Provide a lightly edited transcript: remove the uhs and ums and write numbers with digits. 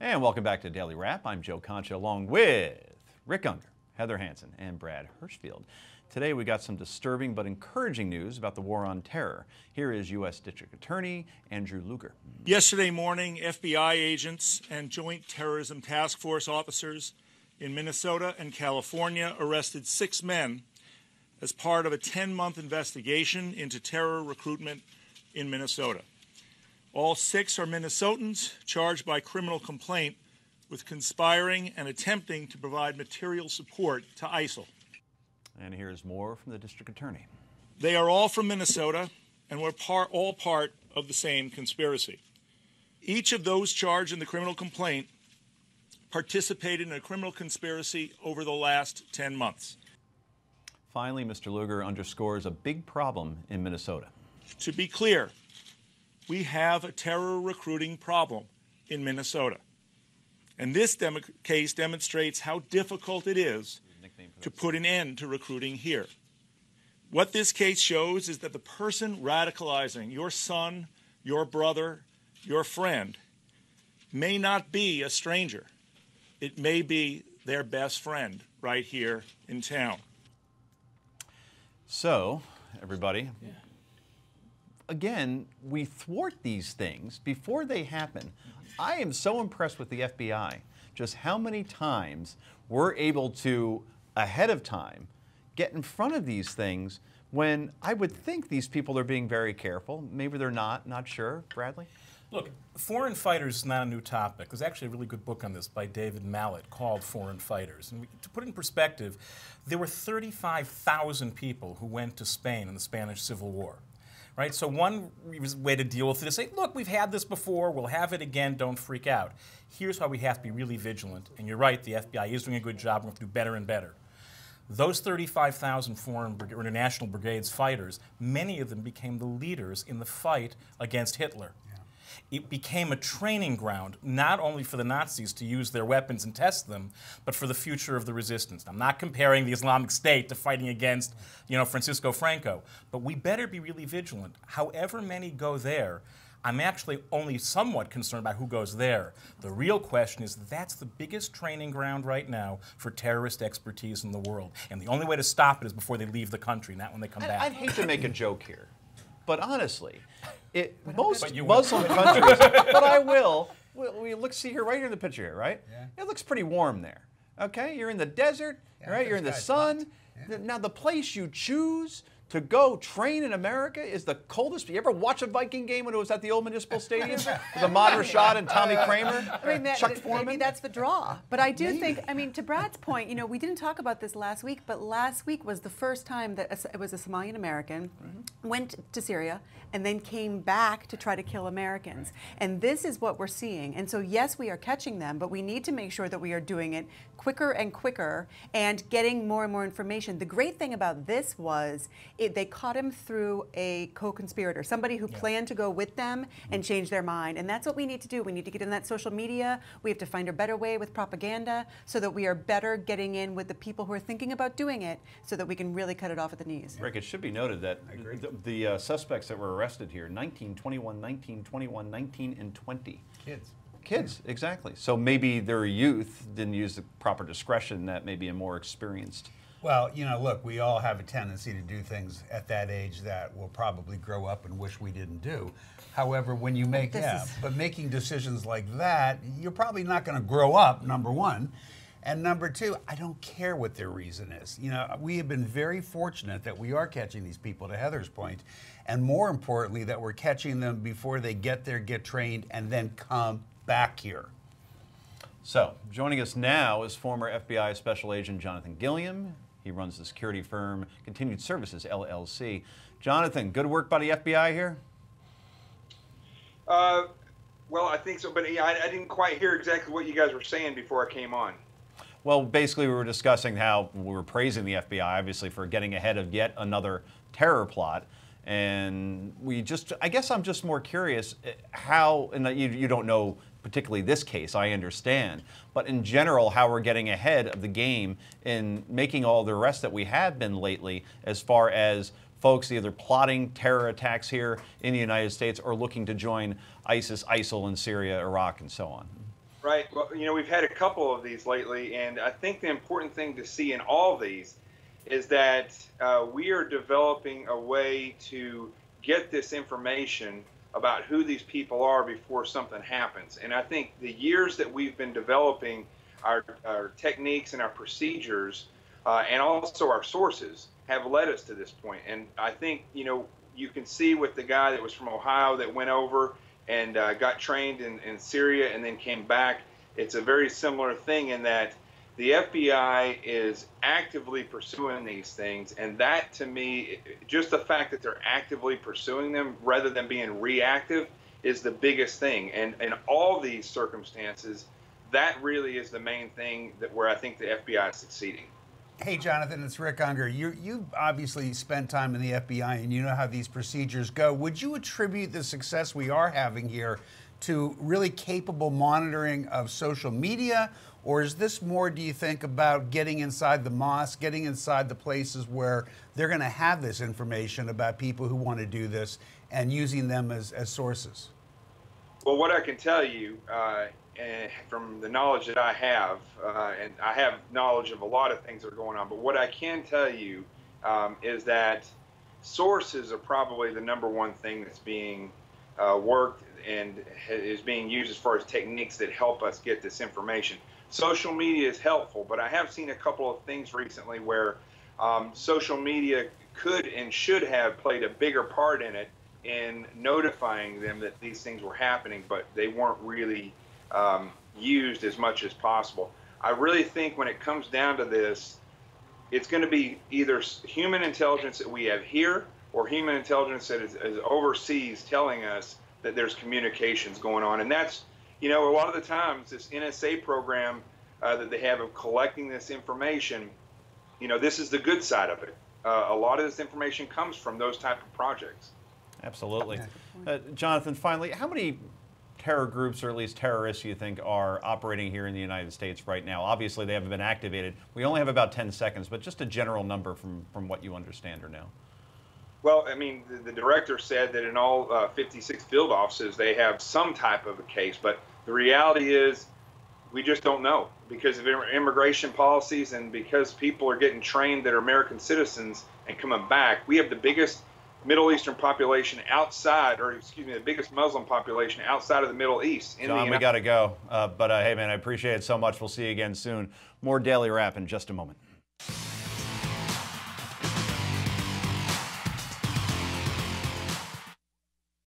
And welcome back to Daily Wrap. I'm Joe Concha along with Rick Unger, Heather Hansen, and Brad Hirschfield. Today we got some disturbing but encouraging news about the war on terror. Here is U.S. District Attorney Andrew Luger. Yesterday morning, FBI agents and Joint Terrorism Task Force officers in Minnesota and California arrested 6 men as part of a 10-month investigation into terror recruitment in Minnesota. All 6 are Minnesotans charged by criminal complaint with conspiring and attempting to provide material support to ISIL. And here's more from the District Attorney. They are all from Minnesota and were all part of the same conspiracy. Each of those charged in the criminal complaint participated in a criminal conspiracy over the last 10 months. Finally, Mr. Luger underscores a big problem in Minnesota. To be clear, we have a terror recruiting problem in Minnesota. And this case demonstrates how difficult it is to put an end to recruiting here. What this case shows is that the person radicalizing your son, your brother, your friend may not be a stranger. It may be their best friend right here in town. So, everybody, again, we thwart these things before they happen. I am so impressed with the FBI, just how many times we're able to, ahead of time, get in front of these things when I would think these people are being very careful. Maybe they're not sure. Bradley? Look, foreign fighters is not a new topic. There's actually a really good book on this by David Mallet called Foreign Fighters. And to put it in perspective, there were 35,000 people who went to Spain in the Spanish Civil War. Right? So one way to deal with it is say, look, we've had this before, we'll have it again, don't freak out. Here's why we have to be really vigilant. And you're right, the FBI is doing a good job, we're going to do better and better. Those 35,000 foreign or international brigades fighters, many of them became the leaders in the fight against Hitler. It became a training ground, not only for the Nazis to use their weapons and test them, but for the future of the resistance. I'm not comparing the Islamic State to fighting against, Francisco Franco, but we better be really vigilant. However many go there, I'm actually only somewhat concerned about who goes there. The real question is that's the biggest training ground right now for terrorist expertise in the world. And the only way to stop it is before they leave the country, not when they come back. I'd hate to make a joke here, but honestly, most Muslim countries, but I will. See here, right here in the picture here, right? Yeah. It looks pretty warm there. Okay, you're in the desert, right? You're in the sun. Yeah. Now the place you choose to go train in America is the coldest. You ever watch a Viking game when it was at the old Municipal Stadium with Ahmad Rashad and Tommy Kramer? Chuck Foreman? Maybe that's the draw. But I do think, to Brad's point, we didn't talk about this last week, but last week was the first time that it was a Somalian American went to Syria and then came back to try to kill Americans. And this is what we're seeing. And so, yes, we are catching them, but we need to make sure that we are doing it quicker and quicker and getting more and more information. The great thing about this was they caught him through a co-conspirator, somebody who planned to go with them and change their mind. And that's what we need to do. We need to get in that social media. We have to find a better way with propaganda so that we are better getting in with the people who are thinking about doing it so that we can really cut it off at the knees. Rick, it should be noted that the suspects that were arrested here, 19, 21, 19, 21, 19, and 20. Kids, exactly. So maybe their youth didn't use the proper discretion that maybe a more experienced. Well, look, we all have a tendency to do things at that age that we'll probably grow up and wish we didn't do. However, when you make, but making decisions like that, you're probably not going to grow up, number one. And number two, I don't care what their reason is. We have been very fortunate that we are catching these people, to Heather's point, and more importantly, that we're catching them before they get there, get trained, and then come back here. So, joining us now is former FBI Special Agent Jonathan Gilliam. He runs the security firm Continued Services, LLC. Jonathan, good work by the FBI here? Well, I think so, but I didn't quite hear exactly what you guys were saying before I came on. Well, basically we were discussing how we were praising the FBI, obviously, for getting ahead of yet another terror plot. And I guess I'm just more curious how, and you don't know particularly this case, I understand, but in general, how we're getting ahead of the game in making all the arrests that we have been lately as far as folks either plotting terror attacks here in the United States or looking to join ISIS, ISIL in Syria, Iraq, and so on. Right. Well, we've had a couple of these lately, and I think the important thing to see in all these is that we are developing a way to get this information about who these people are before something happens. And I think the years that we've been developing our techniques and our procedures and also our sources have led us to this point. And I think, you can see with the guy that was from Ohio that went over and got trained in Syria and then came back, it's a very similar thing in that the FBI is actively pursuing these things, and that to me, just the fact that they're actively pursuing them rather than being reactive is the biggest thing. And in all these circumstances, that really is the main thing where I think the FBI is succeeding. Hey, Jonathan, it's Rick Unger. You obviously spent time in the FBI, and you know how these procedures go. Would you attribute the success we are having here to really capable monitoring of social media, or is this more, do you think, about getting inside the mosque, getting inside the places where they're going to have this information about people who want to do this and using them as sources? Well, what I can tell you from the knowledge that I have, and I have knowledge of a lot of things that are going on, but what I can tell you is that sources are probably the number one thing that's being worked and is being used as far as techniques that help us get this information. Social media is helpful, but I have seen a couple of things recently where social media could and should have played a bigger part in it in notifying them that these things were happening, but they weren't really used as much as possible. I really think when it comes down to this, it's going to be either human intelligence that we have here or human intelligence that is overseas telling us that there's communications going on. And that's, a lot of the times this NSA program that they have of collecting this information, this is the good side of it. A lot of this information comes from those type of projects. Absolutely. Jonathan, finally, how many terror groups, or at least terrorists, you think are operating here in the United States right now? Obviously, they haven't been activated. We only have about 10 seconds, but just a general number from what you understand or know. Well, I mean, the director said that in all 56 field offices, they have some type of a case, but the reality is we just don't know because of immigration policies and because people are getting trained that are American citizens and coming back. We have the biggest Middle Eastern population outside, or excuse me, the biggest Muslim population outside of the Middle East. John, we got to go. But hey, man, I appreciate it so much. We'll see you again soon. More Daily Wrap in just a moment.